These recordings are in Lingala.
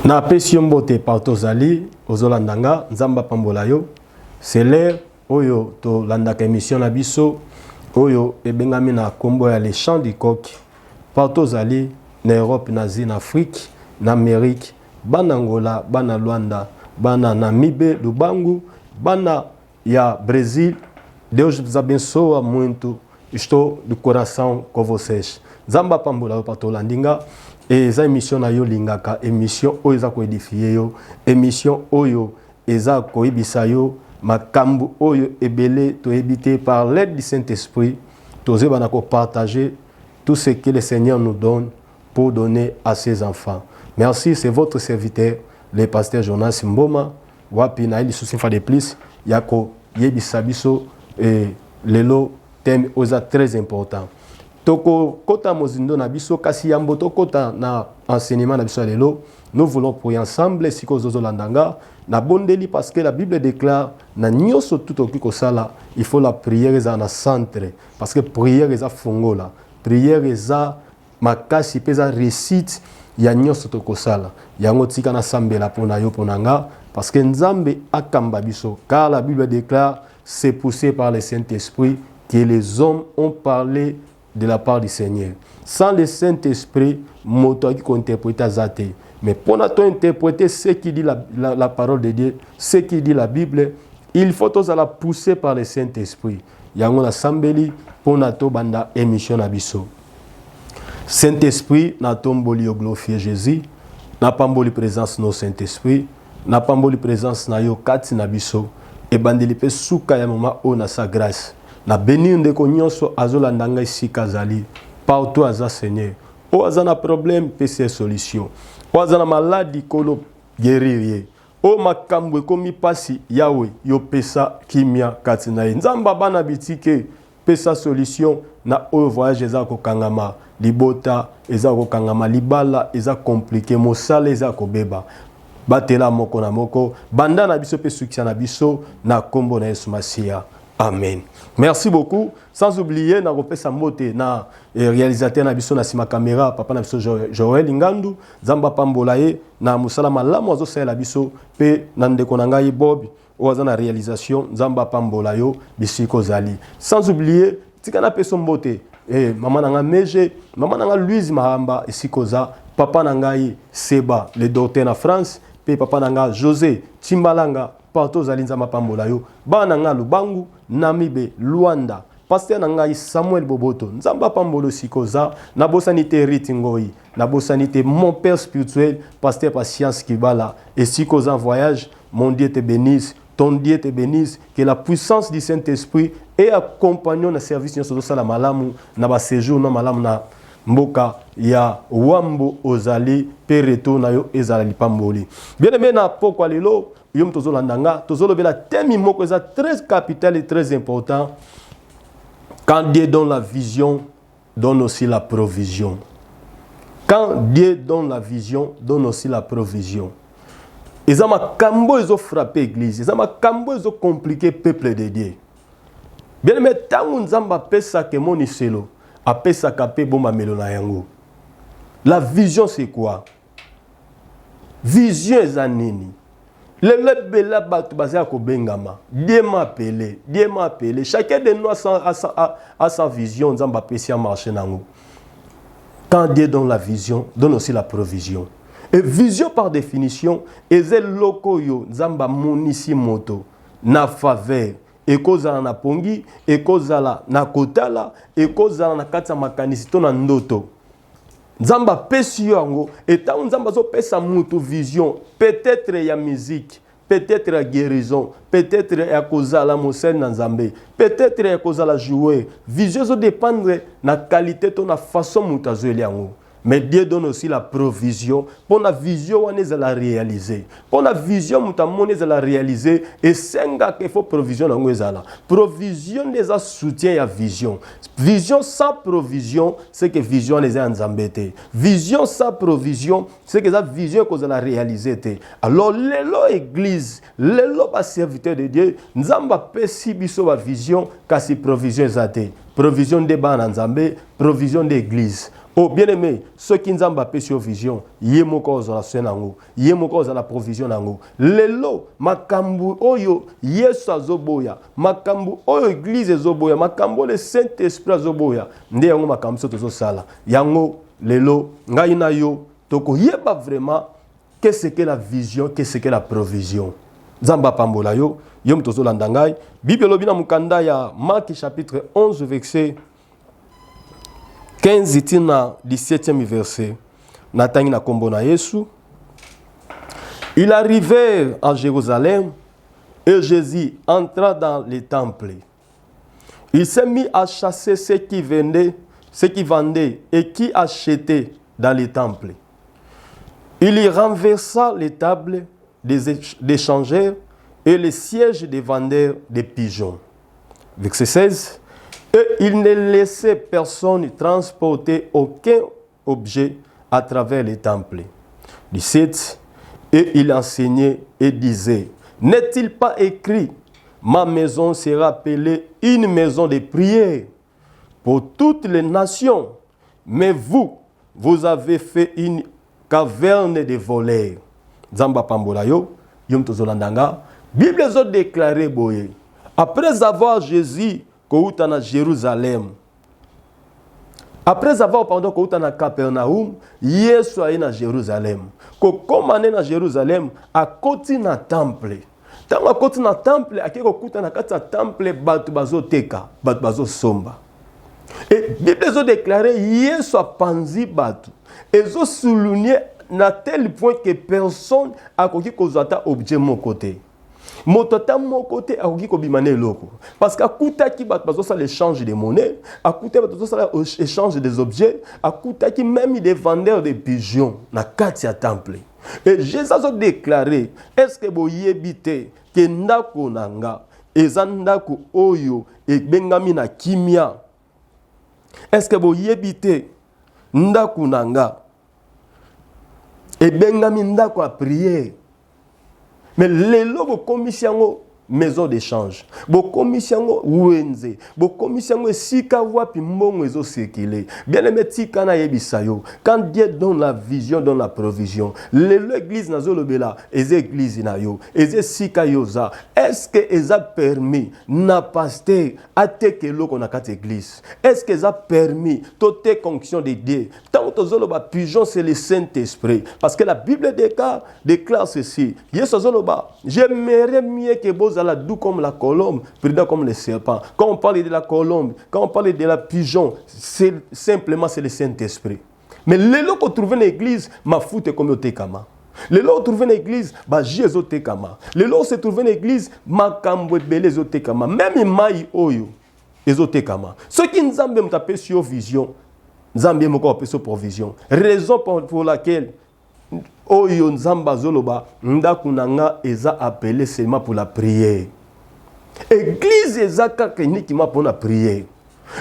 Na pesi mbote partout zali ozolandanga nzamba pambola yo. C'est l'heure oyo to landaka émission na biso oyo ebengami na kombo ya les chants du coq. Partout zali na Europe, na Asie, na Afrique, na Amérique, bana Angola, bana Luanda, bana Namibie, Lubangu, bana ya Brésil. Deus vos abençoe muito. Estou do coração com vocês. Nzamba pambola yo partout landinga. Et eza émission na yo lingaka, émission oyo eza ko édifier yo, émission oyo eza ko ibisa yo makambu oyo ebele to ebité par l'aide du Saint-Esprit, toze bana ko partager tout ce que le Seigneur nous donne pour donner à ses enfants. Merci, c'est votre serviteur, le pasteur Jonas Mboma, wapi na ili souci fa de plus, yako yebisa biso et lelo thème oza très important. Toko kota mozindo na biso kasi yambo to kota na enseignement na biso lelo, nous voulons prier ensemble siko zozo landanga na bondeli parce que la Bible déclare na nyoso tout okiko sala, il faut la prière eza na centre parce que prière eza fongola, prière eza makasi peza récite ya nyoso to kosala. Yango tika na sambela pona yo ponanga parce que nzambe akamba biso car la Bible déclare c'est poussé par le Saint-Esprit que les hommes ont parlé de la part du Seigneur. Sans le Saint-Esprit, moto qui interprète azate. Mais pour interpréter ce qui dit la parole de Dieu, ce qui dit la Bible, il faut tous la pousser par le Saint-Esprit. Yango na sambeli pour nato banda émission abiso. Saint-Esprit na tomboli glorifier Jésus, na pamboli présence no Saint-Esprit, na pamboli présence na yo kati na biso et bandeli pe suka ya mama o na sa grâce. Na béni ndeko nyonso azolandanga isika zali partout aza Seigneur. O aza na problème pese solution. O aza na maladie kolo guérir. O makambo komi pasi yawe yo pesa kimia katina. Nzamba bana bitike pesa solution na o voyage eza ko kangama libota eza ko kangama libala eza compliqué mosala eza ko beba. Batela moko na moko banda na biso pe succès na biso na kombo na Yesu Masia. Amen. Merci beaucoup. Sans oublier, na repesa mote na réalisateur na biso na sima caméra papa na biso Joël Ngandu, Zamba Pambolaye na musala malamu azo sala biso pe na ndeko na ngai Bob oza na réalisation Zamba Pambolayo bisiko zali. Sans oublier, tikana peso mbote maman na nga Meje, maman na nga Louise Mahamba isikoza, papa na ngai Seba le docteur na France, pe papa na nga José Timbalanga partout zalinza mapambola yo bana nga Lubangu Namibie Luanda pasteur na ngai Samuel Boboto nzamba pambolo sikoza na bosanité ritingoi na bosanité mon père spirituel pasteur Patience Kibala et sikoza en voyage mon Dieu te bénisse ton Dieu te bénisse que la puissance du Saint-Esprit et accompagnons na service nyoso sala malamu na ba séjour na malamu na mboka ya wambo ozali pereto na yo ezali pamboli bien aimé na pokwa lelo yom tozolandanga tozolobela thème moko eza très capital et très important. Quand Dieu donne la vision, donne aussi la provision. Quand Dieu donne la vision, donne aussi la provision. Eza makambo ezo frapper église, eza makambo ezo compliquer peuple de Dieu. Bien aimé tangu nzamba pesa ke moniselo apesa kape bomba melona yango. La vision c'est quoi? Vision eza nini? Le bela batu basé ko bengama. Dieu m'a appelé. Chacun de nous a sa vision, nzamba pesi a marcher nango. Quand Dieu donne la vision, donne aussi la provision. Et vision par définition, ezel loko yo nzamba monisi moto na faveur. Ekozala na pongi, ekozala na kotala, ekozala na kati ya makanisi to na ndoto. Nzamba pesi yango eta nzamba zo pesa mutu vision peut-être ya musique, peut-être ya guérison, peut-être ya kozala mosel na nzambe, peut-être ya kozala jouer. Vision zo dépendre na qualité to na façon mutu azeli yango. Mais Dieu donne aussi la provision pour la vision on est à la réaliser. Pour la vision on est à la réaliser et c'est qu'il faut provision dans la provision des soutien à vision. Vision sans provision, c'est que vision les a embêtés. Vision sans provision, c'est que la vision qu'on a réaliser. Alors l'élo église, l'élo pas serviteur de Dieu, nous avons pas si biso vision kasi provision zate. Provision des ban en Zambé, provision d'église. Oh, bien aimé, ceux qui n'ont pas sur vision, yé moko za la senango, yé moko za la provision nango. Lelo, makambu oyo, Yesu azoboya, makambu oyo église zoboya, makambu le Saint-Esprit azoboya. Nde yango makambu so tozo sala. Yango lelo, ngai na yo, toko yeba vraiment qu'est-ce que la vision, qu'est-ce que la provision. Zamba pambola yo, yom tozo landangai. Bible lobina mukanda ya Marc chapitre 11 verset 15 tina 17e verset. Natangi na kombo na Yesu. Il arrivait à Jérusalem et Jésus entra dans le temple. Il s'est mis à chasser ceux qui vendaient et qui achetaient dans les temples. Il y renversa les tables des changeurs et les sièges des vendeurs de pigeons. Verset 16. Et il ne laissait personne transporter aucun objet à travers les temples. 17. Et il enseignait et disait, n'est-il pas écrit, ma maison sera appelée une maison de prière pour toutes les nations, mais vous avez fait une caverne de voleurs. Zamba pambola yo, yom tozolandanga. Bible a déclaré boye. Après avoir Jésus kouta na Jérusalem. Après avoir pendant kouta na Capernaum, Yesu aye na Jérusalem. Ko komane na Jérusalem a koti na temple. Tanga koti na temple akiko kouta na kati na temple batu bazo teka, batu bazo somba. Et Bible a déclaré Yesu a panzi batu. Ezo souligné na tel point que personne a koki kozata objet mon côté. Motota mon côté a koki kobimane loko. Parce qu'à kuta ki bat bazo ça l'échange de monnaie, à kuta bazo ça l'échange des objets, à kuta ki même des vendeurs de pigeons na kati ya temple. Et Jésus a déclaré, est-ce que boyebite ke ndako nanga ezandako oyo e bengami na kimia. Est-ce que boyebite ndako nanga et bengami ndako a prier. Mais lelo bo komisiango maison d'échange. Bo komisiango wenze. Bo komisiango sika wapi mbongo ezo circuler. Bien aimé tika na yebisayo. Quand Dieu donne la vision, donne la provision. Lelo église nazo lobela, eze église na yo, eze sika yoza. Est-ce que eza permis na pasteur ateke loko na kati église? Est-ce que eza permis toute fonction de Dieu? Tant tozoloba pigeon c'est le Saint-Esprit parce que la Bible déclare ceci. Yesu zoloba, j'aimerais mieux que vous allez doux comme la colombe, prudent comme le serpent. Quand on parle de la colombe, quand on parle de la pigeon, c'est simplement c'est le Saint-Esprit. Mais les lots qu'on trouve dans l'église, ma foute comme au tekama. Les lots qu'on trouve dans l'église, bah Jésus tekama. Les lots se trouvent dans l'église, ma kambo belé zo tekama. Même maï oyo, ezo tekama. Ceux qui nous ont tapé sur vision, nous ont tapé sur provision. Raison pour laquelle oyo nzamba zoloba ndaku nanga eza appelé seulement pour la prière. Église eza kaka uniquement pour la prière.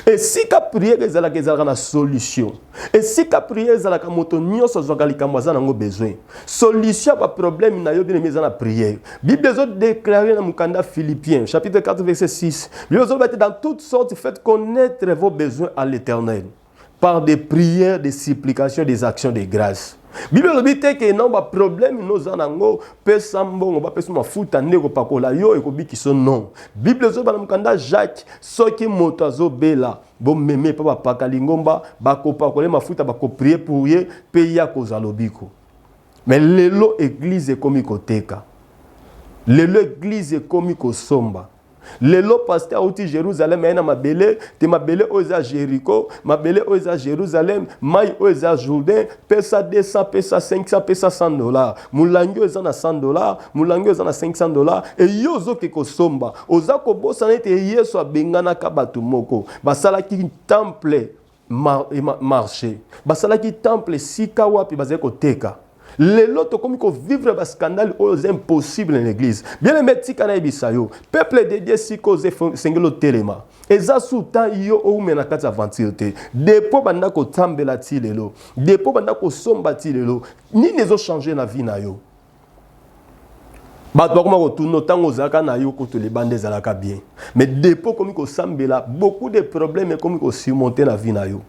Et si ka prière ezalaka na solution. Et si ka prière ezalaka moto nyonso zokalika mwaza nango besoin. Solution ba problème na yo bien aimé na prière. Bible zo déclaré dans Mukanda Philippiens chapitre 4 verset 6. Bible zo dans toutes sortes faites connaître vos besoins à l'Éternel par des prières, des supplications, des actions de grâce. Bible dit que non ba problème nous anango pesa mbongo ba pesa mafuta ndeko pakola yo ekobiki so non. Bible zo bana mukanda Jacques soki moto azobela bo meme pa ba pakalingomba ba kopakola mafuta ba ko prier pour ye pe ya kozalobiko. Mais lelo église komi koteka. Lelo église komi kosomba. Lelo pasteur outi Jérusalem ena mabele te mabele oza Jéricho mabele oza Jérusalem mai oza Jourdain pesa 200 pesa 500 pesa $100 mulangi oza na $100 mulangi oza na $500 et yozo ke kosomba oza ko bosa nete Yesu abengana ka batu moko basala ki temple marché basala ki temple sika wapi bazé ko teka. Les lots comme qu'on vivre un scandale aux impossible en l'église. Bien aimé tika na ibisayo. Peuple de Dieu si cause sengelo telema. Eza soutan yo ou menakati aventure. Depo banda ko tambela ti lelo. Depo banda ko somba ti lelo. Ni nezo changer na vie na yo. Bato bakoma ko tuno tango zaka na yo ko to les bandes zalaka bien. Mais depo comme ko sambela beaucoup de problèmes comme ko surmonter na vie na yo.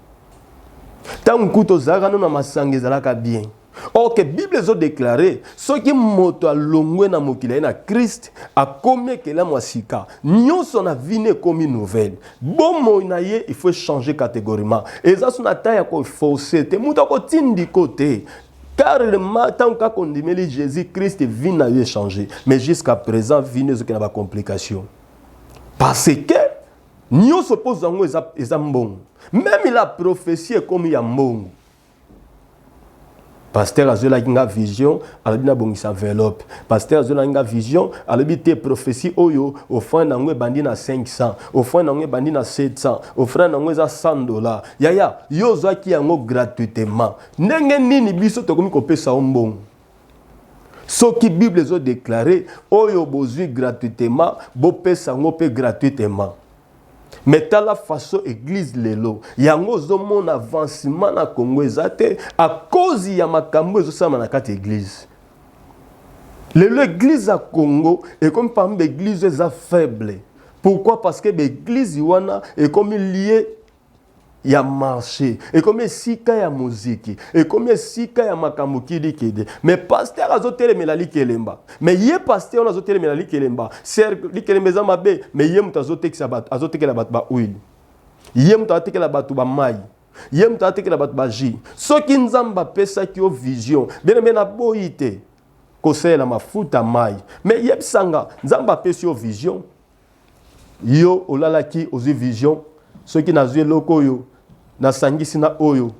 Tant que tu as na masanga ezalaka bien. Or que Bible a déclaré, ce qui moto a longwe na mokila na Christ a commis que la moisika. Nyon son avine comme une nouvelle. Bon moinaye, il faut changer catégoriquement. Et ça son attaque à quoi forcer. Te mouta ko tindi côté. Car le matin qu'on dit Jésus Christ vient à changer. Mais jusqu'à présent, vient ce qui n'a pas complication. Parce que nyon se pose en eux bon. Même il a prophétie comme il y a bon. Pasteur Azola qui a vision, il a une enveloppe. Pasteur Azola qui a vision, il a une prophétie oyo, au fond il a bandi na 500, au fond il a bandi na 700, au fond il a $100. Yaya, yozo qui a gratuitement. Nenge nini biso to komi ko pesa ombong. Ce qui Bible a déclaré, oyo bozu gratuitement, bo pesa ngope gratuitement. Mais à la façon église lelo yango zo mon avancement na Congo ezate à cause ya makambo zo sama na kati église. L'église à Congo est comme parmi les églises faibles. Pourquoi? Parce que l'église wana est comme liée ya marché, et comme sika ya musique, et comme sika ya makambo kidi. Mais pasteur azotele melali kelemba. Mais yé pasteur on azotele melali kelemba. Cercle li kelemba za mabe, mais yé mutazote ki sabat, azoteke la bat ba huile. Yé mutazoteke la batu ba mai. Yé mutazoteke la bat ba ji. Soki nzamba pesa ki o vision, bien na boyite. Kosela mafuta mai. Mais yé sanga nzamba pesa o vision. Yo olala ki ozi vision. Soki nazwe loko yo na sangisi na oyo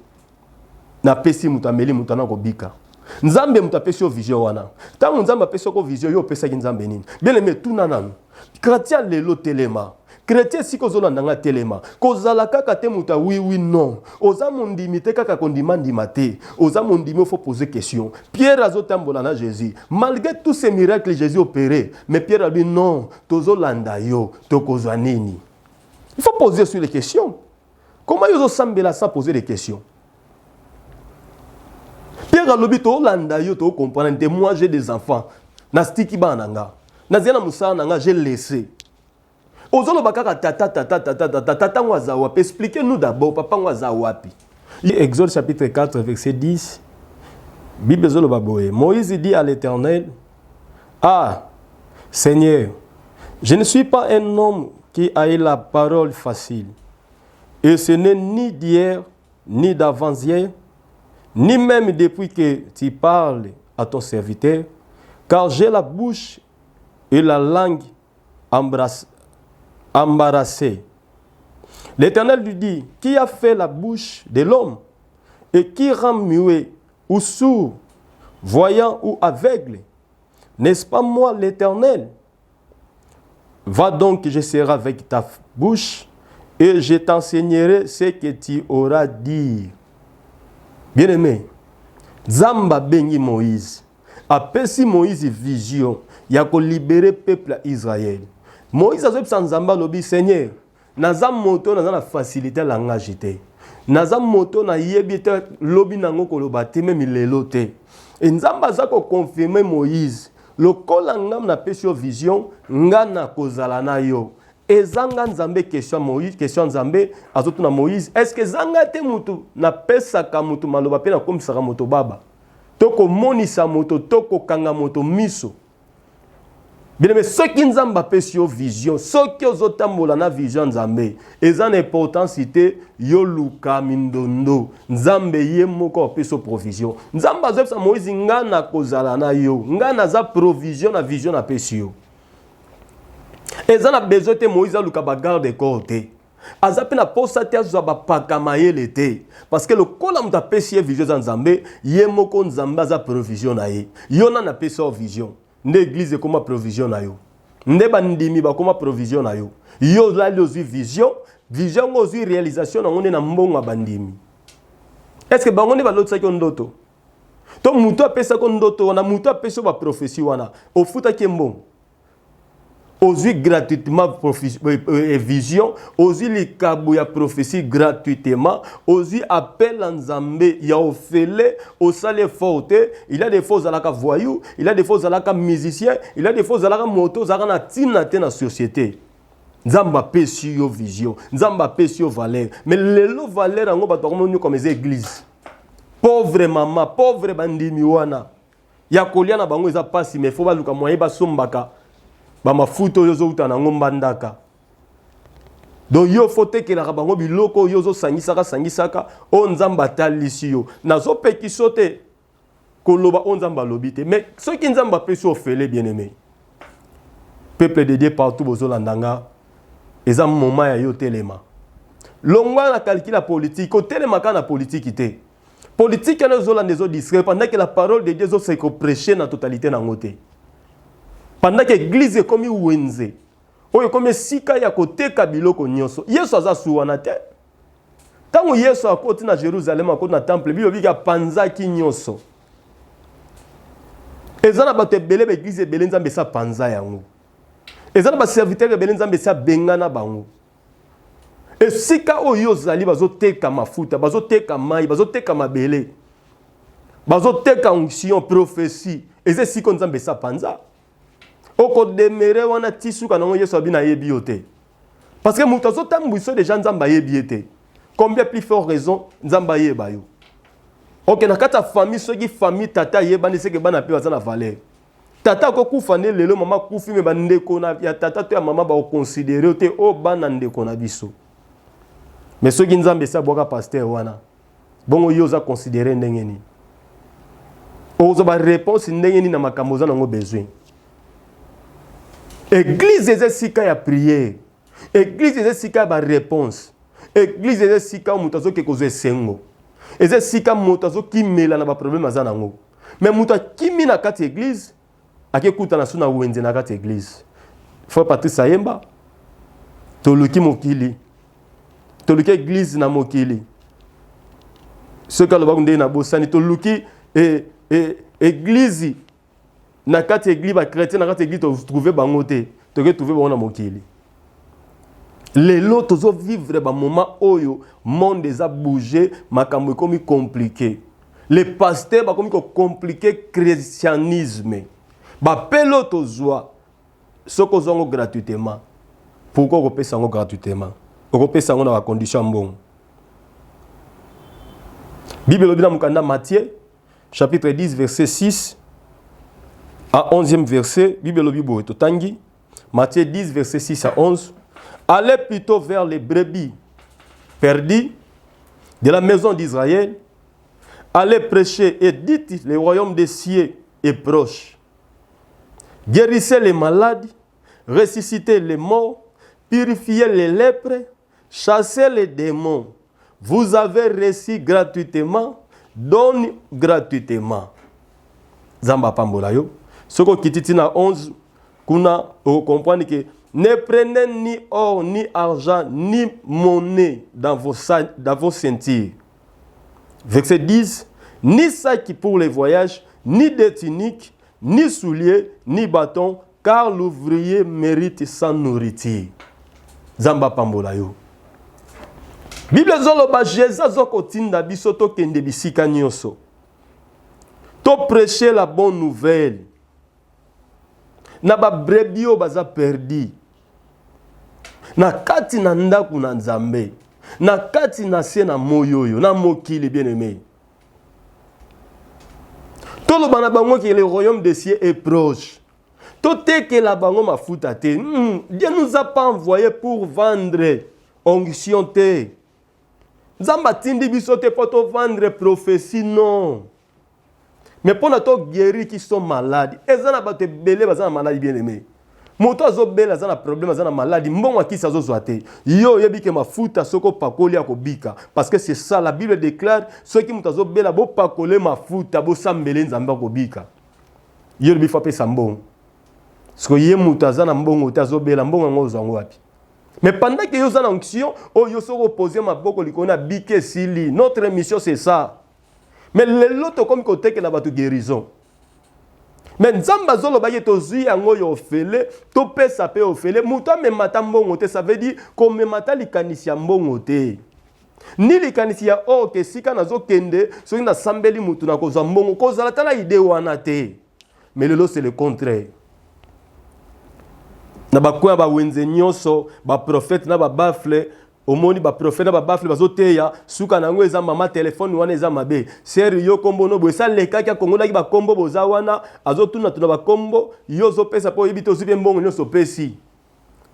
na pesi mutameli mutana ko bika nzambe mutapesi o vision wana tangu nzambe pesi ko vision yo pesa ki nzambe nini bien aimé tuna nanu chrétien lelo telema chrétien siko zolanda nga telema kozala kaka te muta oui non oza mondimi te kaka kondima ndima te oza mondimi faut poser question. Pierre azotambola na Jésus malgré tous ces miracles Jésus opéré mais Pierre a dit non tozolanda yo tokozwa nini. Il faut poser sur les questions. Comment ils ont semblé sans poser des questions? Pierre a dit to landa yo to comprendre. Moi j'ai des enfants. Nastiki bananga. Naziana musa nanga j'ai laissé. Ozolo bakaka tata wazawapi. Expliquez-nous d'abord papa wazawapi. Exode chapitre 4 verset 10. Bible zolo baboye. Moïse dit à l'Éternel: Ah, Seigneur, je ne suis pas un homme qui a eu la parole facile. Et ce n'est ni d'hier, ni d'avant-hier, ni même depuis que tu parles à ton serviteur, car j'ai la bouche et la langue embarrassées. L'Éternel lui dit: Qui a fait la bouche de l'homme et qui rend muet ou sourd, voyant ou aveugle? N'est-ce pas moi l'Éternel? Va donc, je serai avec ta bouche et je t'enseignerai ce que tu auras dit. Bien-aimé, Zamba bengi Moïse. Apesi Moïse vision. Il y a libérer le peuple Israël. Moïse a dit sans Zamba lobi Seigneur. Nazam moto na la facilité langage te. Nazam moto na yebite lobi nango kolobate même lelote. Et Nzamba za ko confirmer Moïse. Le kolangam na pesio vision ngana kozala na yo. Ezanga nzambe question nzambe azotu na Moïse. Est-ce que zanga te mutu na pesa ka mutu maloba pe na komisaka moto baba? Toko monisa moto toko kanga moto miso. Bien mais ce qui nzamba pesio vision, ce qui ozotambola na vision nzambe, ezan importance cité yo luka mindondo. Nzambe ye moko peso provision. Nzamba zepsa Moïse ngana kozala na yo. Ngana za provision na vision na pesio. Ezan a besoin de Moïse luka ba garde côté. Azape na posa te azwa ba pakamayele te. Parce que le kola muta pesie vision nzambe, ye moko nzamba za provision na ye. Yona na peso vision. Nde église comme provision na yo. Nde bandimi ba comme provision na yo. Yo la lozi vision, vision ozi réalisation na ngone na mbongo bandimi. Est-ce que bango ne ba lotsa ki ndoto? To muto apesa ko ndoto wana muto apesa ba prophétie wana. Ofuta ki mbongo. Ozi gratuitement vision, ozi likabu ya prophétie gratuitement, ozi appel en Nzambe ya ofele, osale forte, il y a des faux alaka voyou, il y a des faux alaka musicien, il y a des faux alaka moto, zaka na tina te na société. Nzamba pesi yo vision, nzamba pesi yo valeur. Mais lelo valeur ango bato komoni comme les églises. Pauvre maman, pauvre bandimi wana. Ya kolia na bango eza pasi mais faut ba luka moyen ba sombaka. Ba mafuto yo zo uta na ngombandaka. Donc yo faut te que la bango biloko yo zo sangisaka o nzamba talisi yo. Nazo peki sote koloba on nzamba lobite. Mais ceux qui nzamba pesi ofele bien aimé. Peuple de Dieu partout bozolandanga. Eza moment ya yo telema. Longwa na calcul politique, o telema kana politique ité. Politique na zolanda zo discret pendant que la parole de Dieu se prêcher na totalité na ngote. Pendant que l'église comme wenze. Oyo comme sika ya koteka biloko nyonso. Yesu aza suwana te. Tango Yesu akoti na Jérusalem akoti na temple biyo bika panzaki nyonso. Ezana bato ebele l'église ebele nzambe sa panza yango. Ezana ba serviteur ebele nzambe sa bengana bango. Et sika oyo zali bazoteka mafuta, bazoteka mai, bazoteka mabele. Bazoteka onction prophétie. Eze siko nzambe sa panza. Oko demere wana tisuka nango Yesu abina yebi yote. Parce que muto azotambuiso déjà nzamba yebi ete. Combien plus fort raison nzamba yeba yo. Ok na kata famille soki famille tata yebani seke bana pe bazana valeur. Tata ko kufane lelo mama kufi me bandeko na ya tata to ya mama ba considérer te o bana ndeko na biso. Mais ceux qui nzambe sa boka pasteur wana. Bongo yo za considérer ndenge ni. Ozo ba réponse ndenge ni na makambo za nango besoin. Église eza sika ya prière. Église eza sika ba réponse. Église eza sika mutazo ke kozo esengo. Eza sika mutazo kimela na ba problème za nango. Mais muta kimi na kati église akekuta na suna wenze na kati église. Frère Patrice Ayemba toluki mokili. Toluki église na mokili. Ce que le bagunde na bosani toluki église na kati église ba chrétien na kati église to trouver bango te to ke trouver bango na mokili. Lelo tozo vivre ba moment oyo monde a bougé makambo komi compliqué. Les pasteurs ba komi ko compliqué christianisme. Ba pelo tozwa soko zongo gratuitement. Pourquoi ko pesa ngo gratuitement? Ko pesa ngo na ba condition mbongo. Bible lobina mukanda Matthieu chapitre 10 verset 6 à 11e verset, Bible lobibo totangi, Matthieu 10 verset 6 à 11. Allez plutôt vers les brebis perdues de la maison d'Israël. Allez prêcher et dites le royaume des cieux est proche. Guérissez les malades, ressuscitez les morts, purifiez les lèpres, chassez les démons. Vous avez reçu gratuitement, donne gratuitement. Zamba pambola yo. Soko kititina 11, kuna comprendre que ne prenez ni or, ni argent, ni monnaie dans vos ceintures. Verset 10, ni sac pour les voyages, ni des tuniques, ni souliers, ni bâtons, car l'ouvrier mérite sa nourriture. Zamba pambola yo. Bible zoloba Jésus zoko tinda biso to kende bisika nyonso. To prêcher la bonne nouvelle. Na ba brebis o baza perdi. Na kati na ndaku na Nzambe. Na kati na se na moyoyo, na mokili bien aimé. To lo bana bango que le royaume des cieux est proche. To te que la bango mafuta te. Dieu nous a pas envoyé pour vendre onction te. Nzamba tindi biso te pour te vendre prophétie non. Mais pour nous guérir qui sont malades, et ça n'a pas été belé, ça n'a maladie bien aimé. Moto azo bela ça n'a problème, ça n'a maladie. Mbongo qui ça zo zoate. Yo yebi ke mafuta soko pakoli akobika. Parce que c'est ça la Bible déclare ceux qui moto azo bela bo pakole mafuta bo sambele nzamba kobika. Yo bi fa pe sambongo. Parce que ye moto azana mbongo te azo bela mbongo ngo zango wapi. Mais pendant que yo zana onction, oh yo soko poser maboko likona bike sili. Notre mission c'est ça. Mais l'autre comme côté que na batu guérison. Mais nzamba zolo ba yeto zui yango yo ofele, to pesa pe ofele, muto me mata mbongo te, ça veut dire ko me mata likanisi ya mbongo te. Ni likanisi ya o ke sika nazo kende, so na sambeli mutu na kozwa mbongo, kozala tala ide wana te. Mais lelo c'est le contraire. na bakoya ba wenze nyonso ba prophète na ba bafle omoni ba prophète na ba bafle bazoteya suka nango eza mama téléphone wana eza mabe seri yo kombo no bosa leka kya kongola ki ba kombo boza wana azotuna tuna ba kombo yo zo pesa po yibito zipe mbongo nyonso pesi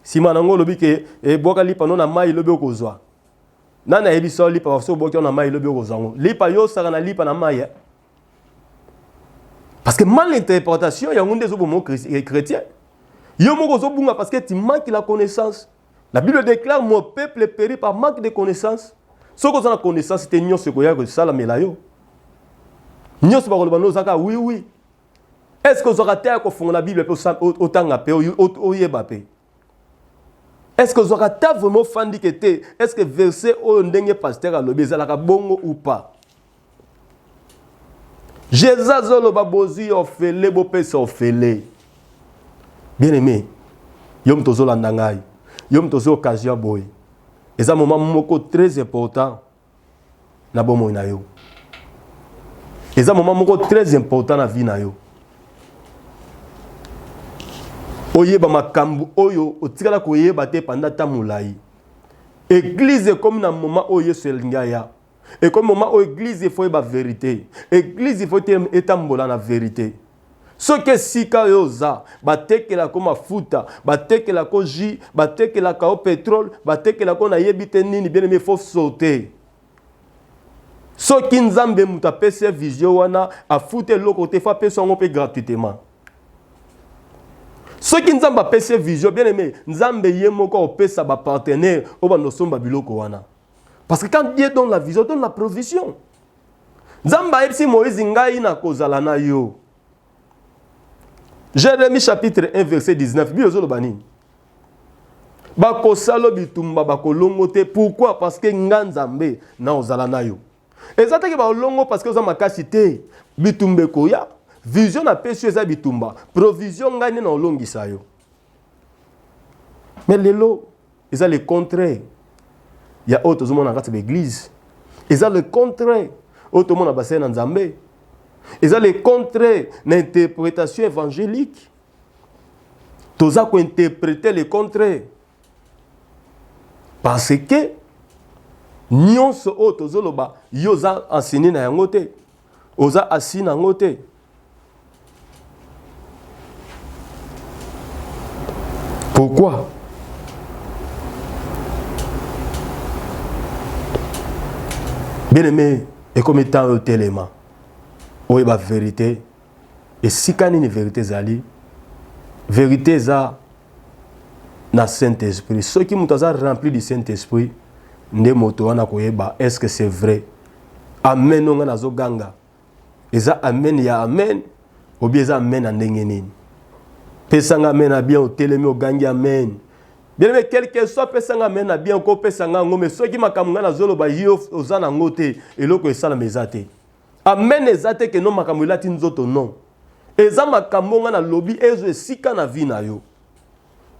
sima nango lobi ke e boka lipa no na mai lobi okozwa nana yebiso lipa waso boka na mai lobi okozango lipa yo saka na lipa na mai parce que mal interprétation ya ngunde zo bomo chrétien yo moko zo bunga parce que tu manques la connaissance. La Bible déclare mon peuple périt par manque de connaissance. Ce que la connaissance c'était nyo ce que ya que ça la melayo. Nyo ce ba no zaka oui oui. Est-ce que vous aurez terre ko fond la Bible pour autant ngapé o yeba pe. Est-ce que vous aurez terre vraiment fandi que té est-ce que verset o ndenge pasteur a lobi za la bongo ou pas. Jésus zolo babozi ofele bo pesa ofele. Bien aimé, yom tozo landangai. Yom tozo occasion boy. Et ça moment moko très important na bomo na yo. Et ça moment moko très important na vie na yo. Oyeba makambu oyo otikala koyeba te pendant ta mulai. Église comme na moment oyo selingaya. Et comme moment où église il faut la vérité. Église il faut étambola la vérité. Ce que sika yoza, batekela koma futa, batekela ko ji, batekela ko pétrole, batekela ko na yebite nini bien aimé faut sauter. Ce qui nzambe muta pese vision wana a fouté le côté fa pese on peut gratuitement. Ce qui nzamba pese vision bien aimé, nzambe yemoko pesa ba partenaire o ba nosomba biloko wana. Parce que quand Dieu donne la vision, donne la provision. Nzamba epsi Moïse ngai na kozala na yo. Jérémie chapitre 1 verset 19. Biozolo bani. Bako salo bitumba bako longo te. Pourquoi? Parce que nganzambe na ozala na yo. Ezata ke ba longo parce que oza makasi te. Bitumbe koya. Vision na pesi eza bitumba. Provision ngani na olongisa yo. Mais lelo, eza le contraire. Il y a autre monde dans l'église. Ils ont le contraire. Autre monde dans la Nzambe. Ils ont le contraire l'interprétation évangélique. Tous ont interprété le contraire. Parce que nyonso autre zoloba yoza enseigné na yangote. Oza assis na ngote. Pourquoi? Bien aimé, et comme étant un tel élément, où est la vérité, et si quand une vérité zali, vérité za na Saint-Esprit. Ceux qui m'ont rempli du Saint-Esprit, ne motoana koyeba, est-ce que c'est vrai? Amen, on a zoganga. Et ça amen ya amen, ou bien ça amen en dengenin. Pesanga amen a bien au télémé au gangi amen. Bien aimé, quel que soit pesanga mena bien ko pesanga ngome ceux qui makamuna na zolo ba yo ozana ngote eloko esala mezate. Amen ezate que non makamula ti nzoto non. Eza makamonga na lobi ezo esika na vie na yo.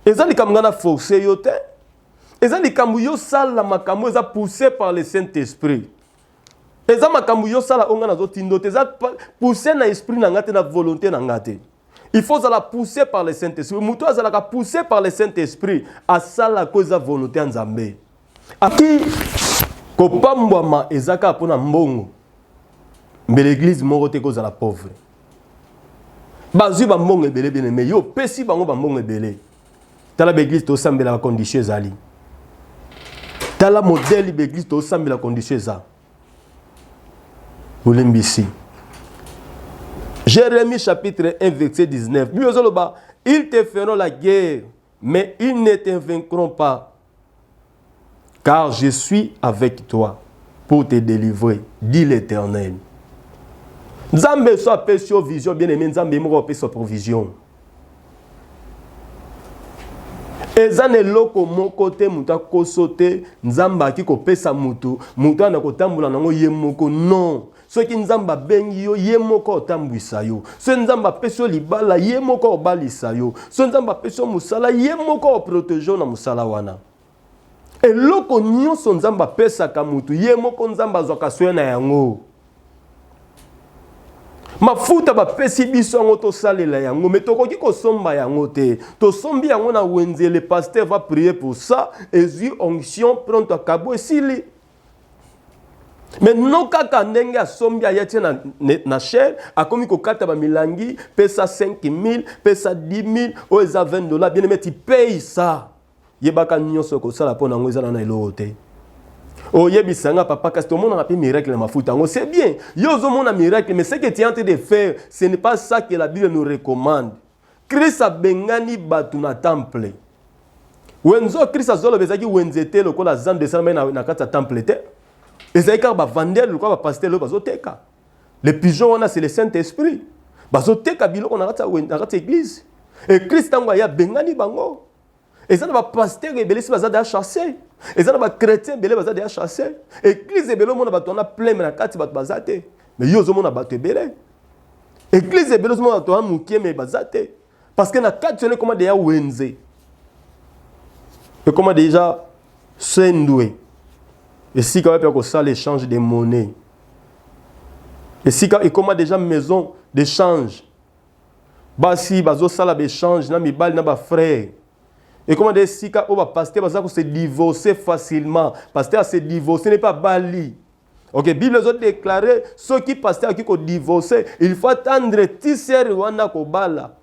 Eza likamanga na forcer yo te. Eza likambu yo sala makambo eza poussé par le Saint-Esprit. Eza makambu yo sala onga na zoti ndote eza poussé na esprit na ngate na volonté na ngate. Il faut la pousser par le Saint-Esprit. Moutou a la pousser par le Saint-Esprit à ça la cause de volonté en Zambé. Aki kopambwama ezaka pona mbongo. Mais l'église morote cause à la pauvre. Bazu ba mbongo ebele bien aimé yo pesi bango ba mbongo ebele. Tala l'église to sambela condition zali. Tala modèle l'église to sambela condition za. Olembisi. Jérémie chapitre 1 verset 19. Ils te feront la guerre, mais ils ne te vaincront pas. Car je suis avec toi pour te délivrer, dit l'Éternel. Nzambe so appelle sur vision, bien aimé, Nzambe mo appelle sur provision. Ezane loko moko te muta kosote, Nzamba ki ko pesa mutu, muta na kotambola nango yemoko non. Ceux qui nzamba bengi yo yemoko otambwisa yo. Ceux nzamba peso libala yemoko obalisa yo. Ceux nzamba peso musala yemoko oprotejo na musala wana. Et loko nyonso nzamba pesa kamutu yemoko nzamba zoka swena yango. Mafuta ba pesi biso yango to salela yango mais tokoki ko somba yango te. To sombi yango na wenze le pasteur va prier pour ça et onction pronto akabo esili. Mais non kaka ndenge asombi ayati na cher akomi ko kata ba milangi pesa 5000 pesa 10000 o eza $20 bien aimé tu payes ça. Yebaka nyonso ko sala pona ngo eza na eloko te. Oh, yebisanga papa, parce que tout le monde a fait miracle dans ma foute. C'est bien. Yozo mon a miracle, mais ce que tu es en train de faire, ce n'est pas ça que la Bible nous recommande. Christ a bengani batuna temple. Wenzo Christ a zolo bezaki wenzete le kola zan de salme na kata temple te. Ezaka ba vender le quoi ba pasteur le bazoteka. Les pigeons on a c'est le Saint-Esprit. Bazoteka bilo on a kata église. Et Christ a ya bengani bango. Et ça va pasteur et belé si bazade a chassé. Et ça va chrétien belé bazade a chassé. Église et belé mon a plein mais na kati bat bazate. Mais yozo mon a battu belé. Église et belé mon a mouké mais bazate. Parce que na kati on est comment déjà wenze. Et comment déjà sendoué. Et si quand même ça l'échange de monnaie. Et si et comment déjà maison d'échange. Basi bazo sala d'échange na mi bal na ba frère. Et comment dire si quand on va pasteur parce que se divorcer facilement, pasteur se divorcer n'est pas bali. OK, Bible a déclaré ceux qui pasteur qui ko divorcer, il faut attendre tisser wana ko bala.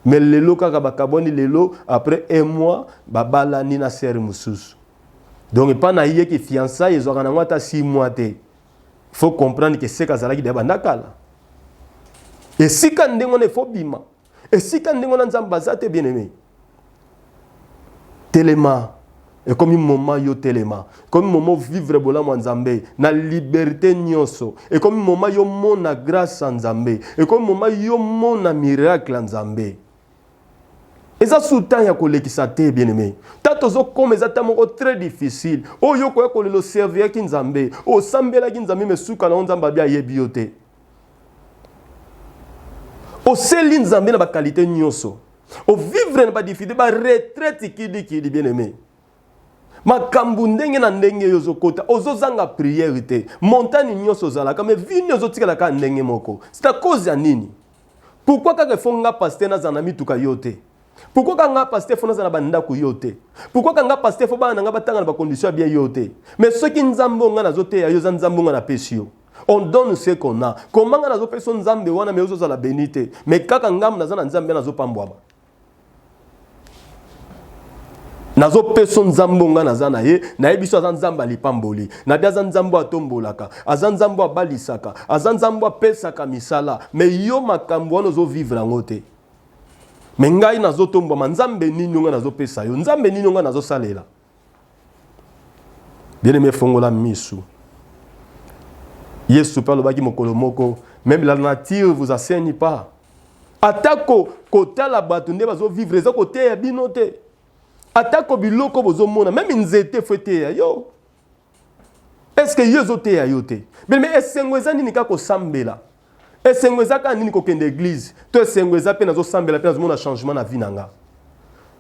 Mais lelo kaka bakaboni lelo après un mois babala ni na ser mususu. Donc pas na yé qui fiançailles ils auront na ta 6 mois té. Il faut comprendre que c'est kazala qui deba kala. Et si quand ndengo ne faut bima. Et si quand on a un bien aimé, téléma, et comme un moment yo téléma, comme un moment vivre bola Nzambe, na liberté nyonso, et comme un moment yo mona grâce Nzambe, et comme un moment yo mona miracle Nzambe. Et ça soutan ya kolekisa te bien aimé. Tatozo comme ezata moko très difficile. O yo ko ko le servir ki Nzambe, o sambela ki Nzambe mesuka na Nzamba bia yebiote. Au selin Nzambe na ba qualité nyonso. Au vivre na ba difficulté ba retraite qui dit bien aimé. Makambu ndenge na ndenge yozo kota ozozanga prière te. Montagne nyonso zala mais vie nyozo tikala ka ndenge moko. C'est à cause ya nini? Pourquoi ka fonga pasteur na zanami tuka yote? Pourquoi ka nga pasteur fona zana banda ku yote? Pourquoi ka nga pasteur fo ba na nga batanga na ba condition bien yote? Mais ceux qui nzambo nga na zote ya yo nzambo nga na pesio. On donne ce qu'on a. Comment on a des personnes nzambe wana mais ozo la bénité. Mais kaka ngam na zana nzambe na zo pambwama. Na zo personnes nzambo nga na zana ye na yebiso azan nzamba lipamboli. Na bia azan nzambo atombolaka, azan nzambo abalisaka, azan nzambo apesaka misala. Mais yo makambo wana zo vivre ngote. Mais ngai na zo tombwa nzambe nini nga na zo pesa yo. Nzambe nini nga na zo salela. Bien-aimé fongola misu. Yesu parle baki mokolo moko, même la nature vous enseigne pas. Atako kota la batunde bazo vivre za côté ya binote. Atako biloko bozo mona, même nzete fete ya yo. Est-ce que yezo te ya yote? Mais esengweza nini ka ko sambela? Esengweza ka nini ko kende église? To esengweza pe nazo sambela pe nazo mona changement na vie nanga.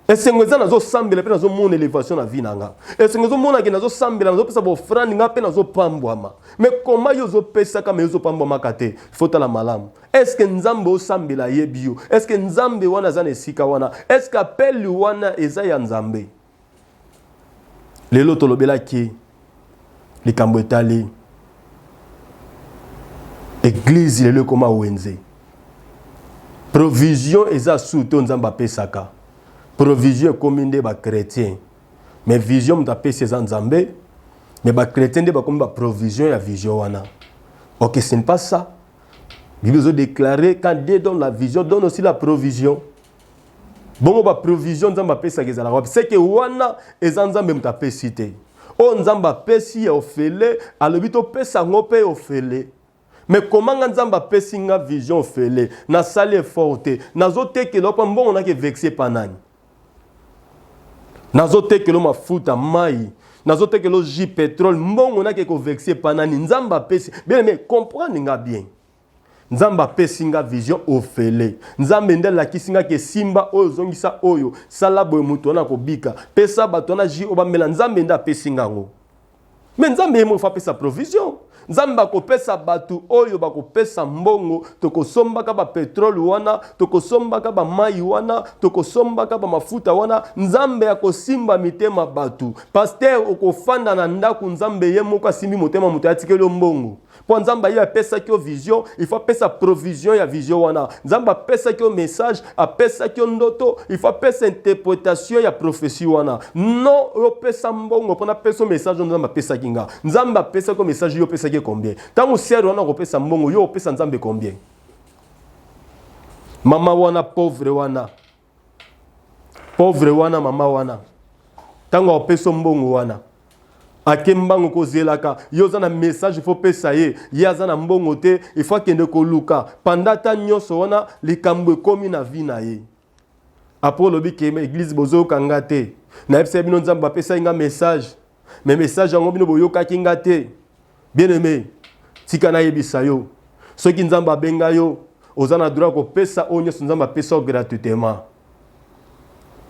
Esengweza nazo sambela pe nazo mona élévation na vie nanga. Esengweza mona ke nazo sambela nazo pesa bo frandi nga pe nazo pambwama. Mais comment yozo pesa ka mezo pambwama kate? Faut la malamu. Est-ce que nzambe o sambela yebio? Est-ce que nzambe wana zane sika wana? Est-ce que appel wana eza ya nzambe? Lelo tolobela ki likambo etali. Église lelo koma wenze. Provision eza souto nzamba pesaka. Provision commune ba chrétien. Mais vision mta pesa eza nzambe. Mais ba chrétien de ba comme ba provision ya vision wana. OK, ce n'est pas ça. Bible a déclaré quand Dieu donne la vision, donne aussi la provision. Bon ba provision nzamba pesa kezala. C'est que wana eza nzambe mta pesite. O nzamba pesi ya ofele, alobito pesa ngope ofele. Mais comment nzamba pesi nga vision ofele, na sale forte, nazo tekelo pa mbongo na ke vexé panani. Nazo tekelo mafuta mai, nazo tekelo ji pétrole, mbongo na ke ko vexé panani, nzamba pesi. Bien mais comprendre nga bien. Nzamba pesi nga vision ofele. Nzambe ndela kisinga ke simba oyo zongisa oyo, sala boy muto na ko bika, pesa bato na ji obamela nzambe nda pesi nga ngo. Mais nzambe mo fa pesa provision. nzambe akopesa batu oyo bakopesa mbongo tokosombaka ba petrole wana tokosombaka ba mai wana tokosombaka ba mafuta wana nzambe akosimba mitema batu pasteur okofanda na ndaku nzambe ye moko asimbi motema moto atikeli mbongo po nzambe ye apesa ki vision il faut pesa provision ya vision wana nzambe apesa ki message apesa ki ndoto il faut pesa interprétation ya prophétie wana non yo pesa mbongo pona pesa message nzambe apesa kinga nzambe apesa ko message yo pesa ki combien tango siero wana ko pesa mbongo yo pesa nzambe combien mama wana pauvre wana mama wana tango opesa mbongo wana akembango kozelaka yo za na message faut pesa ye yaza na mbongo te il faut kende ko luka pendant ta nyonso wana likambo ekomi na vie na ye après lobi kema église bozo kanga te na epse bino nzamba pesa inga message mais message yango bino boyoka kinga te bien aimé tika na yebisa yo soki nzamba benga yo ozana droit ko pesa onyo nzamba pesa gratuitement.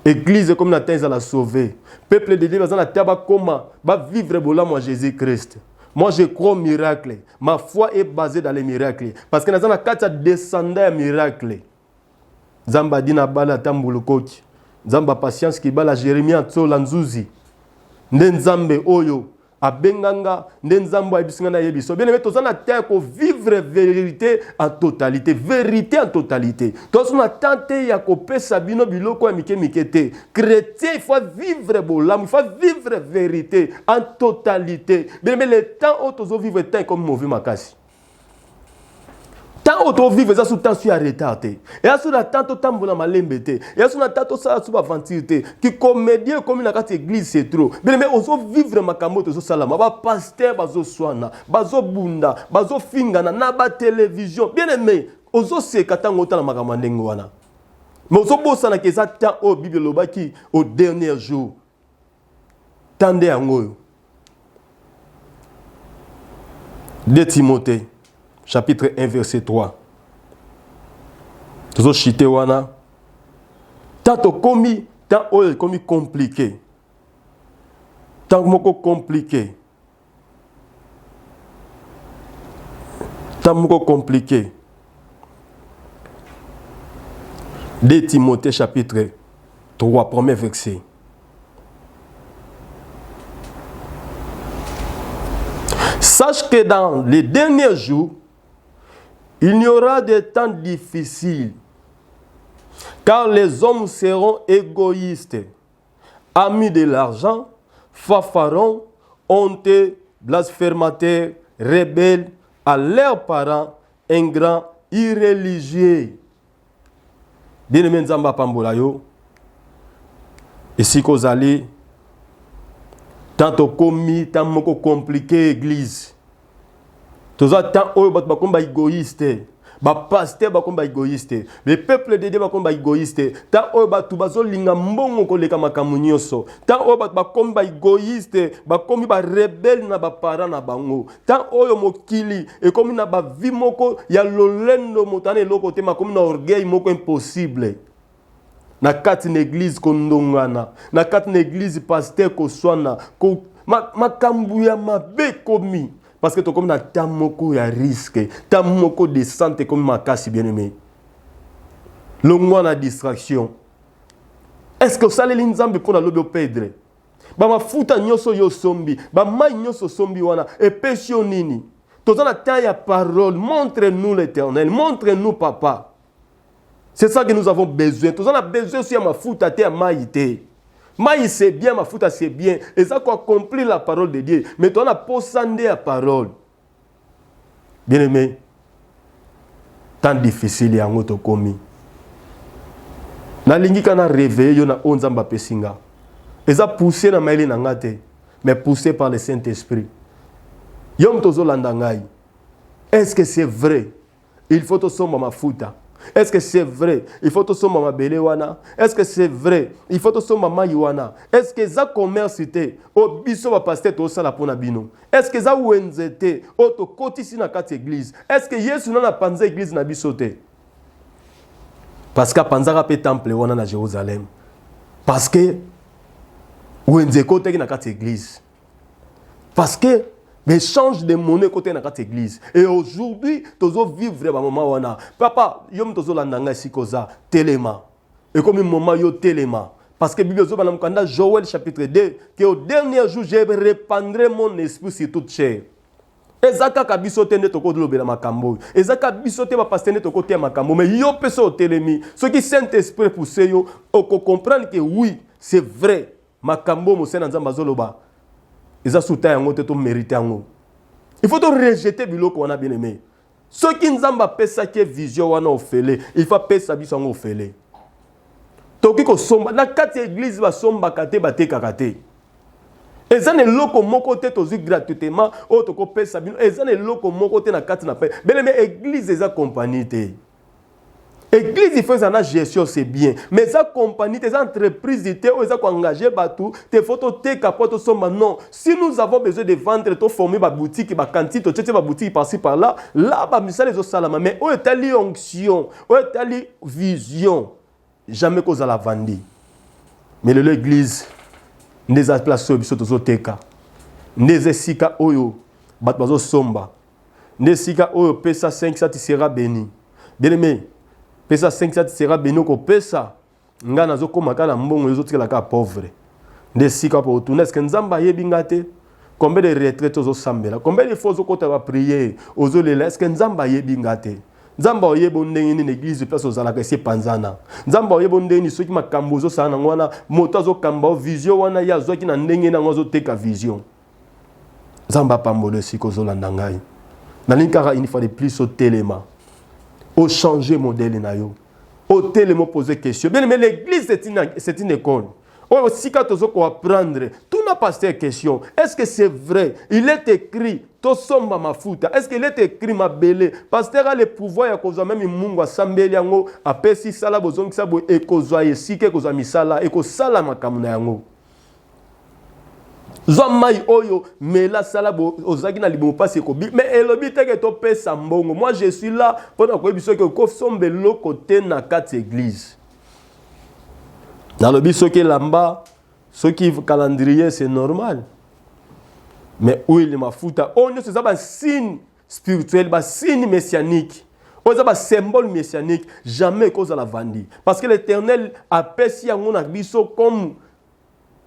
Église comme na tenza la sauver. Peuple de Dieu bazana taba koma ba vivre bola moi Jésus-Christ. Moi je crois au miracle. Ma foi est basée dans les miracles parce que nazana kata descendant ya miracle. Zamba dina bala tambulukoki. Zamba patience ki bala Jérémie tsola nzuzi. Nzambe oyo abenganga nzambo abisinga na yebiso bien aimé tozana terre ko vivre vérité en totalité tozana tenter ya ko pesa bino biloko ya mike chrétien il faut vivre bolam il faut vivre vérité en totalité bien aimé le temps où tozo vivre temps comme mauvais makasi tant auto vivre ça sous tension retardé et à sous la tant tambola malembete et à sous la tant ça sous aventure qui comédien comme na carte église c'est trop bien mais ozo vivre makambo to salama ba pasteur bazo swana bazo bunda bazo fingana na ba télévision bien aimé ozo se katango ta na makambo ndengo wana mais ozo bossa na keza tant au bible lobaki au dernier jour tande yango 2 Timothée chapitre 1, verset 3. Toujours chité wana. Tant commis, tant commis compliqué. Tant moko compliqué. Tant moko compliqué. 2 Timothée chapitre 3, premier verset. Sache que dans les derniers jours, il y aura des temps difficiles, car les hommes seront égoïstes, amis de l'argent, fanfarons, honteux, blasphémateurs, rebelles, à leurs parents, ingrats, irréligieux. Bien-aimé Nzamba Pambola yo, ici qu'on allait, tant commis, tant moko compliqué église. Tous les temps où ils sont égoïstes, les pasteurs sont égoïstes, les peuples de Dieu sont égoïstes, tant où ils sont égoïstes, tant où ils sont égoïstes, ils sont rebelles na parents na bango, tant où mokili et comme na ba vie moko ya lolendo motane loko te comme na orgueil moko impossible. Na kati na église kondongana, na kati na église pasteur ko swana, ko makambu ya mabe komi. Parce que tu comme na tamoko ya risque, tamoko de santé comme makasi bien aimé. Longo na distraction. Est-ce que ça les nzambe pour na lobo pedre? Ba mafuta nyoso yo sombi, ba mai nyoso sombi wana e pesio nini. Tozana ta ya parole, montre-nous l'Éternel, montre-nous papa. C'est ça que nous avons besoin. Tozana besoin aussi ya mafuta te ya mai te. Maïs c'est bien, ma fouta c'est bien. Et ça qu'on accomplit la parole de Dieu. Mais on a posandé la parole. Bien aimé, tant difficile y a un autre commis. Na lingi kana réveillé na onzamba pesinga. Et ça poussé na maili na ngate, mais poussé par le Saint-Esprit. Yom tozo landangai. Est-ce que c'est vrai? Il faut to somba ma fouta. Est-ce que c'est vrai? Il faut to somba ma belewana. Est-ce que c'est vrai? Il faut to somba ma yuana. Est-ce que ça commercité au biso va passer to sala pona bino? Est-ce que ça wenzete au to kotisi na kati église? Est-ce que Yesu na panza église na bisote? Parce que panza pe temple wana na Jérusalem. Parce que wenze kote na kati église. Parce que Mais change de monnaie côté dans cette église. Et aujourd'hui, tozo vivre ba moment wana. Papa, yom tozo landanga sikoza telema. Et comme un moment yo telema. Parce que Bible zo banam kanda Joël chapitre 2 que au dernier jour je répandrai mon esprit sur toute chair. Ezaka kabiso tende toko lobela makambo. Ezaka biso te ba pastene toko te makambo. Mais yo peso telemi. Ce qui Saint-Esprit pousse yo, on comprendre que oui, c'est vrai. Makambo mo sena nzamba zoloba. Eza souta yango te to mériter yango. Il faut te rejeter biloko wana bien aimé. Ce qui nzamba pesa ke vision wana ofele, il faut pesa biso yango ofele. Toki ko somba na kati église ba somba kate ba te kakate. Ezane loko moko te tozu gratuitement o toko pesa bino. Ezane loko moko te na kati na pe. Bien aimé église eza compagnie te. Église, il faut une gestion, c'est bien. Mais ça compagnie, tes entreprises, ils ont engagé bateau, tes photos, tes capotes, non. Si nous avons besoin de vendre, de former ma boutique, ma cantine, de chercher ma boutique par-ci par-là, là, ça les autres salama. Mais où est la onction, où est la vision, jamais qu'on a la vendre. Mais l'église, les a placés au biso tozo teka, les esika oyo, batbazo somba, les esika oyo pesa 5 ça tu seras béni. Bien aimé. Pesa 5 ça sera béni ko pesa nga nazo komaka na mbongo yozo tikela ka pauvre nde sika po tourner est-ce que nzamba yebinga te combien de retraites ozo sambela combien de fois ozo kota ba prier ozo lela est-ce que nzamba yebinga te nzamba oyebo ndenge ni église place ozala ka ese panzana nzamba oyebo ndenge ni soki makambo ozo sana ngwana moto azo kamba vision wana ya zoki na ndenge na ngozo teka vision nzamba pambolo siko zo landa ngai na linkara une fois de plus au téléma au changer modèle na yo au tellement poser question bien mais l'église c'est une école aussi quand tu dois apprendre tout n'a pas cette question est-ce que c'est vrai il est écrit to somba mafuta est-ce qu'il est écrit ma belé pasteur a le pouvoir ya kozwa même mungu asambeli yango apesi sala bozongi sabo e kozwa yesike kozwa misala e kosala makamuna yango Zomai oyo mais la salabo ozaki na libo pasi ko mais elobi teke to pesa mbongo moi je suis là pendant ko biso ke ko sombe lo côté na quatre église dans le biso ke lamba ce qui calendrier c'est normal mais où il mafuta on ne c'est ça un signe spirituel ba signe messianique on ça ba symbole messianique jamais cause à la vandi parce que l'Éternel a pesi yango na biso comme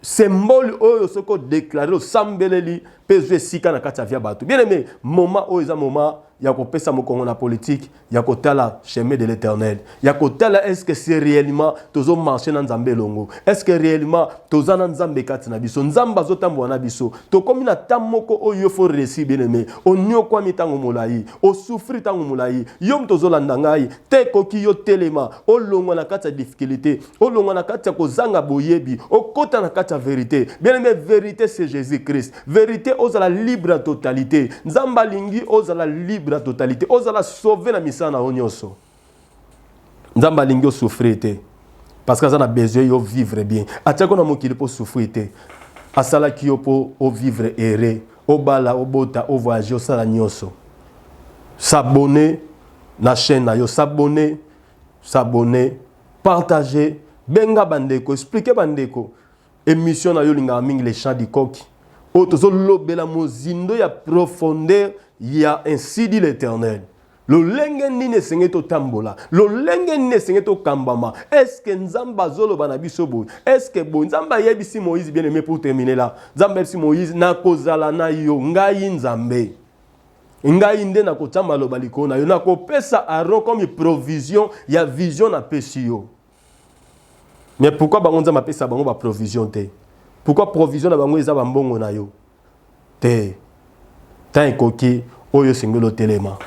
symbole oyo soko déclaré au sambeleli pezwe sika na kati ya bato bien aimé moment oyo za moment ya ko pesa mokongo na politique ya ko tala chemin de l'Éternel ya ko tala est-ce que c'est réellement tozo marcher na nzambe longo est-ce que réellement toza na nzambe kati na biso nzamba zo tambo na biso to komi na tamoko oyo fo réussir bien aimé onyo kwa mitango molai o souffrir tango molai yom tozo landa ngai te koki yo telema o longo na kati ya difficulté o longo na kati ya kozanga boyebi o kota na kati ya vérité bien aimé vérité c'est Jésus-Christ vérité aux la libre totalité nzamba lingi aux la libre totalité aux la sauver na misana onyoso nzamba lingi o souffrir te parce que ça a besoin de vivre bien atako na mokili po souffrir te asala ki yo po o vivre erré o bala o bota o voyager o sala nyoso s'abonner na chaîne na yo s'abonner partager benga bandeko expliquer bandeko émission na yo linga mingi les chants du coq otozo lobela mozindo ya profondeur ya ainsi dit l'Éternel lo lenge nini sengeto tambola lo lenge nini sengeto kambama est-ce que nzamba zolo bana biso boy est-ce que bon nzamba yebisi Moïse bien aimé pour terminer là nzamba yebisi Moïse na kozala na yo ngai nzambe ngai nde na kotamba lo baliko na yo na kopesa Aaron comme provision ya vision na pesi yo mais pourquoi bango nzamba pesa bango ba provision te pourquoi provision na bango eza ba mbongo na yo te tant koki oyo sengelo telema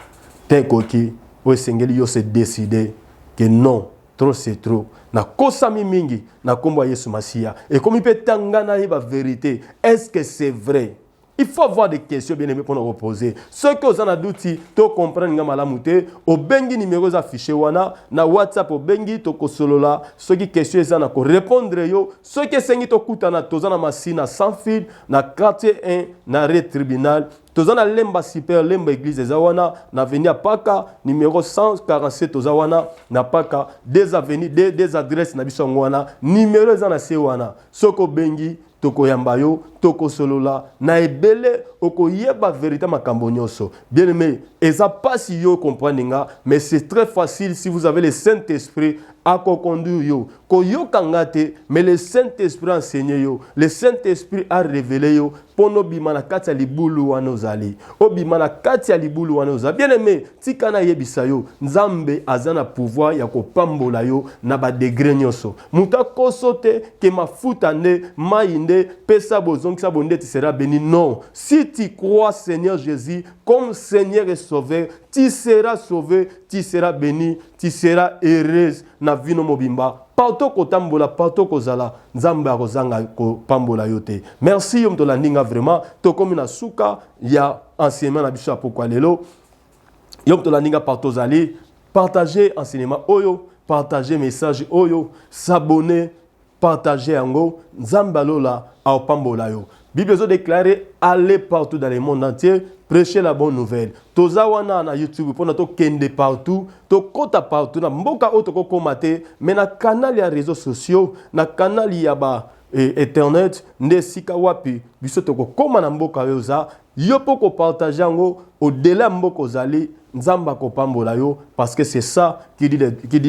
tant koki oyo sengeli yo se décider que non trop c'est trop na kosami mingi na kombo Yesu Masia et comme il peut tangana ba vérité est-ce que c'est vrai il faut avoir des questions bien aimées pour nous reposer. Ceux qui ont douti, to comprendre nga malamu te, au bengi numéros affichés wana, na WhatsApp au bengi to kosolola, ceux qui questions ça na ko répondre yo, ceux qui sengi to kutana tozana masina sans fil, na quartier 1 na ré tribunal, tozana lemba super lemba église zawana, na avenue Paka numéro 147 tozawana, na Paka des avenues des adresses na biso wana, numéro za na se wana, soko bengi tokoyamba yo, tokosolola, na ebele, okoyeba vérité makambo nyonso. Bien aimé, eza pas si yo comprendre, mais c'est très facile si vous avez le Saint-Esprit à conduire yo. Koyo kangate, mais le Saint-Esprit a enseigné yo. Le Saint-Esprit a révélé yo. Pono bimana kati ya libulu wanozali. O bimana kati ya libulu wanozali. Bien aimé, tikana yebisa yo. Nzambe azana pouvoir ya kopambola yo na ba degré nyonso. Muta kosote ke mafuta ne mainde pesa bozong sa bonde tu seras béni. Non. Si tu crois Seigneur Jésus comme Seigneur et Sauveur, tu seras sauvé, tu seras béni, tu seras heureuse na vino mobimba. Partout kotambola, partout kozala, nzambe akozanga ko pambola yote. Merci yom to landinga vraiment. To komi na suka ya enseignement na biso apokwa lelo. Yom to landinga partout zali, partager enseignement oyo, partager message oyo, s'abonner, partager yango, nzambe alola au pambola yo. Bible a déclaré aller partout dans le monde entier, prêcher la bonne nouvelle. Toza wana na YouTube pour notre kende partout, to kota partout na mboka otoko komate, mais na canal ya réseaux sociaux, na canal ya ba internet, nde sika wapi, biso toko koma na mboka yoza, yo poko partager ngo au-delà mboko zali, nzamba ko pambola yo, parce que c'est ça qui dit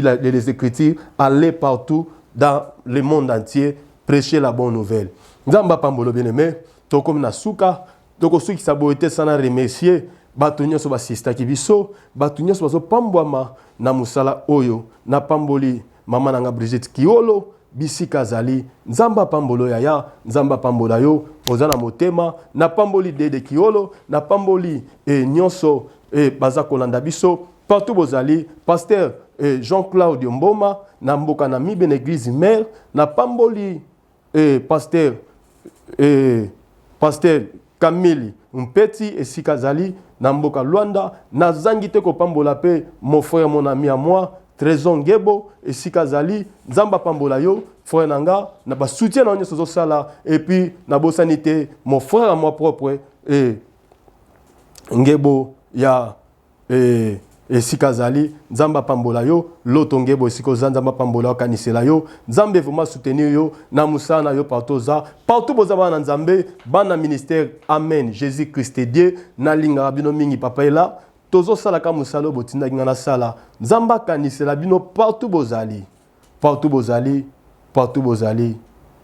les Écritures, aller partout dans le monde entier, prêcher la bonne nouvelle. Nzamba pambolo bien-aimé, toko na suka, toko suki saboete sana remercier, batu nyonso basista ki biso, batu nyonso baso pambwama na musala oyo, na pamboli mama nanga Brigitte Kiolo, bisika zali, nzamba pambolo yaya, nzamba pambola yo, ozana motema, na pamboli Dede Kiolo, na pamboli nyonso baza kolanda biso, partout bozali, pasteur Jean-Claude Mboma, na mboka na mibe na église mère, na pamboli pasteur Camille Mpeti et Sikazali Namboka Luanda nazangi te ko pambola pe mon frère mon ami à moi Trésor Ngebo et Sikazali Nzamba pambola yo frère nanga na ba soutien na nyoso sala et puis na bosanité mon frère à moi propre et Ngebo ya et Sikazali Nzamba pambola yo loto Ngebo siko Nzamba pambola kanisela yo Nzambe vraiment soutenir yo na musana yo partout bozaba na Nzambe bana ministère amen Jésus Christ Dieu na linga bino mingi papa ela tozo sala ka musalo botinda ngana sala Nzamba kanisela bino partout bozali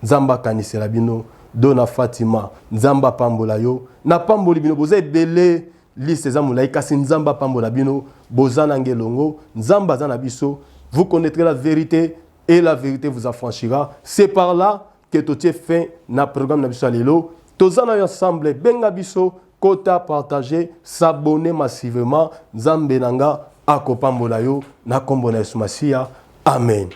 Nzamba kanisela bino dona Fatima Nzamba pambola yo na pamboli bino boza ebele liste za mulai kasi Nzamba pambola bino bozana ngelongo Nzamba zana biso vous connaîtrez la vérité et la vérité vous affranchira. C'est par là que tout est fait na programme na biso lelo tozana ensemble benga biso kota partager s'abonner massivement Nzambe nanga akopambola yo na kombo na Yesu Masia. Amen.